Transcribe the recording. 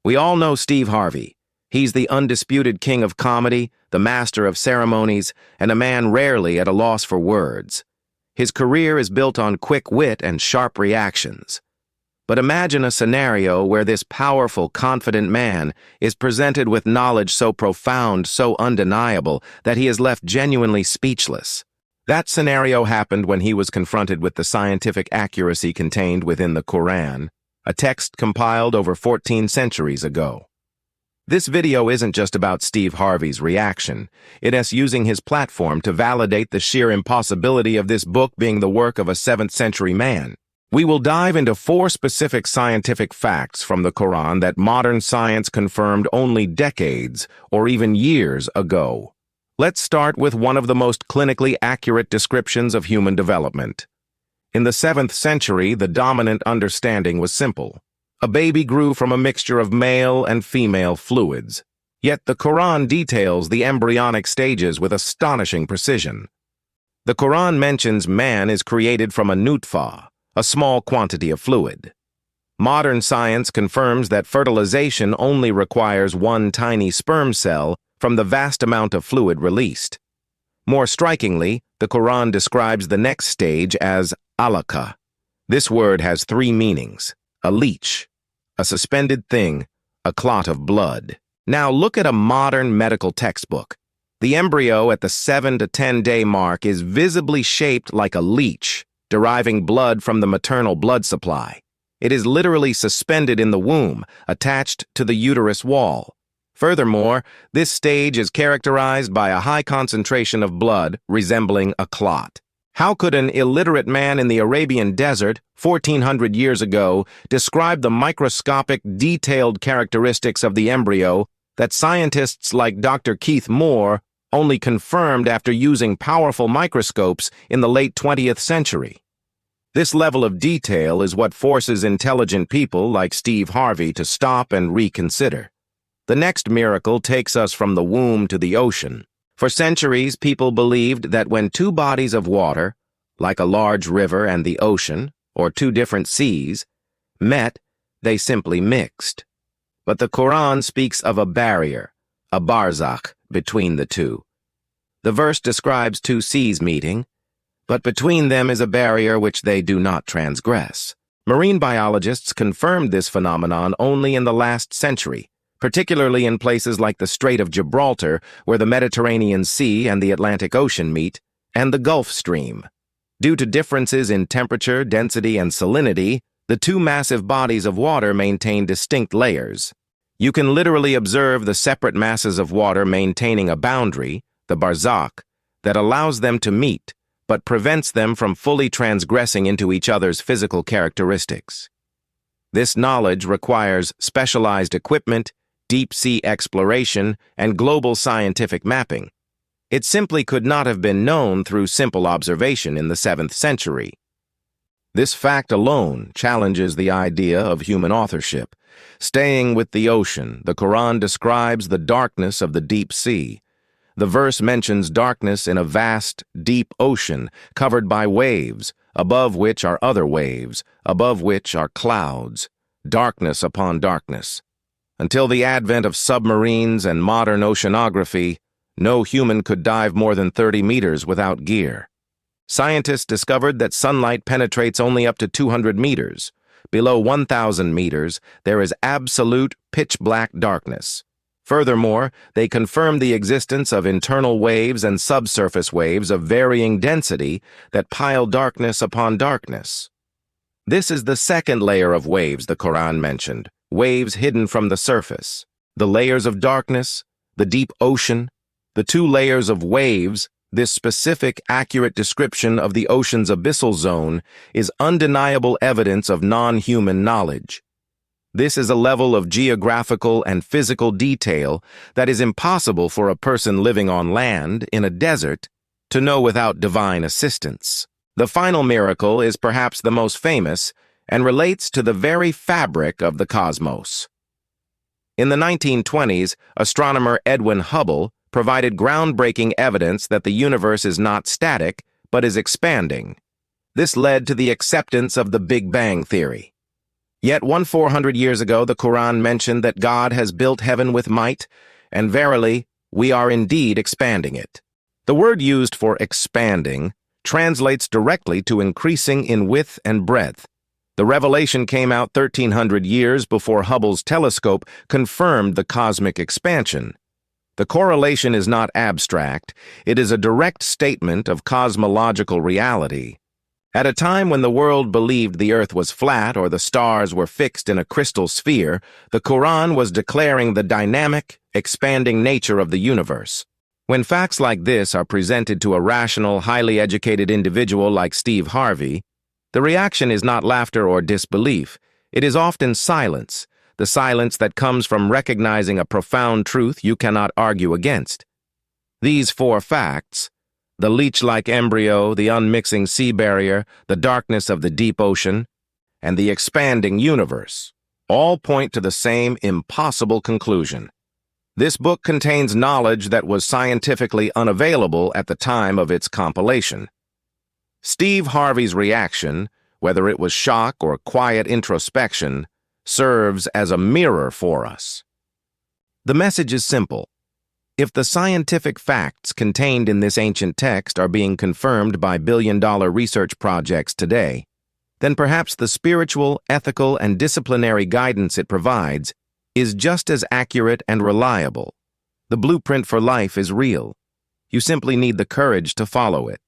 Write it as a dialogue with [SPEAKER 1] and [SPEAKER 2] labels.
[SPEAKER 1] We all know Steve Harvey. He's the undisputed king of comedy, the master of ceremonies, and a man rarely at a loss for words. His career is built on quick wit and sharp reactions. But imagine a scenario where this powerful, confident man is presented with knowledge so profound, so undeniable, that he is left genuinely speechless. That scenario happened when he was confronted with the scientific accuracy contained within the Quran, a text compiled over 14 centuries ago. This video isn't just about Steve Harvey's reaction. It is using his platform to validate the sheer impossibility of this book being the work of a 7th century man. We will dive into 4 specific scientific facts from the Quran that modern science confirmed only decades or even years ago. Let's start with one of the most clinically accurate descriptions of human development. In the 7th century, the dominant understanding was simple. A baby grew from a mixture of male and female fluids. Yet the Quran details the embryonic stages with astonishing precision. The Quran mentions man is created from a nutfah, a small quantity of fluid. Modern science confirms that fertilization only requires one tiny sperm cell from the vast amount of fluid released. More strikingly, the Quran describes the next stage as Alaqah. This word has 3 meanings: a leech, a suspended thing, a clot of blood. Now look at a modern medical textbook. The embryo at the 7 to 10 day mark is visibly shaped like a leech, deriving blood from the maternal blood supply. It is literally suspended in the womb, attached to the uterus wall. Furthermore, this stage is characterized by a high concentration of blood resembling a clot. How could an illiterate man in the Arabian desert, 1400 years ago, describe the microscopic, detailed characteristics of the embryo that scientists like Dr. Keith Moore only confirmed after using powerful microscopes in the late 20th century? This level of detail is what forces intelligent people like Steve Harvey to stop and reconsider. The next miracle takes us from the womb to the ocean. For centuries, people believed that when 2 bodies of water, like a large river and the ocean, or 2 different seas, met, they simply mixed. But the Quran speaks of a barrier, a barzakh, between the 2. The verse describes 2 seas meeting, but between them is a barrier which they do not transgress. Marine biologists confirmed this phenomenon only in the last century, particularly in places like the Strait of Gibraltar, where the Mediterranean Sea and the Atlantic Ocean meet, and the Gulf Stream. Due to differences in temperature, density, and salinity, the 2 massive bodies of water maintain distinct layers. You can literally observe the separate masses of water maintaining a boundary, the barzakh, that allows them to meet, but prevents them from fully transgressing into each other's physical characteristics. This knowledge requires specialized equipment, deep-sea exploration, and global scientific mapping. It simply could not have been known through simple observation in the 7th century. This fact alone challenges the idea of human authorship. Staying with the ocean, the Quran describes the darkness of the deep sea. The verse mentions darkness in a vast, deep ocean covered by waves, above which are other waves, above which are clouds, darkness upon darkness. Until the advent of submarines and modern oceanography, no human could dive more than 30 meters without gear. Scientists discovered that sunlight penetrates only up to 200 meters. Below 1,000 meters, there is absolute pitch-black darkness. Furthermore, they confirmed the existence of internal waves and subsurface waves of varying density that pile darkness upon darkness. This is the second layer of waves the Quran mentioned, waves hidden from the surface. The layers of darkness, the deep ocean, the 2 layers of waves, this specific, accurate description of the ocean's abyssal zone is undeniable evidence of non-human knowledge. This is a level of geographical and physical detail that is impossible for a person living on land, in a desert, to know without divine assistance. The final miracle is perhaps the most famous and relates to the very fabric of the cosmos. In the 1920s, astronomer Edwin Hubble provided groundbreaking evidence that the universe is not static, but is expanding. This led to the acceptance of the Big Bang theory. Yet 400 years ago, the Quran mentioned that God has built heaven with might, and verily, we are indeed expanding it. The word used for expanding translates directly to increasing in width and breadth. The revelation came out 1,300 years before Hubble's telescope confirmed the cosmic expansion. The correlation is not abstract, it is a direct statement of cosmological reality. At a time when the world believed the earth was flat or the stars were fixed in a crystal sphere, the Quran was declaring the dynamic, expanding nature of the universe. When facts like this are presented to a rational, highly educated individual like Steve Harvey, the reaction is not laughter or disbelief. It is often silence, the silence that comes from recognizing a profound truth you cannot argue against. These four facts, the leech-like embryo, the unmixing sea barrier, the darkness of the deep ocean, and the expanding universe, all point to the same impossible conclusion. This book contains knowledge that was scientifically unavailable at the time of its compilation. Steve Harvey's reaction, whether it was shock or quiet introspection, serves as a mirror for us. The message is simple. If the scientific facts contained in this ancient text are being confirmed by billion-dollar research projects today, then perhaps the spiritual, ethical, and disciplinary guidance it provides is just as accurate and reliable. The blueprint for life is real. You simply need the courage to follow it.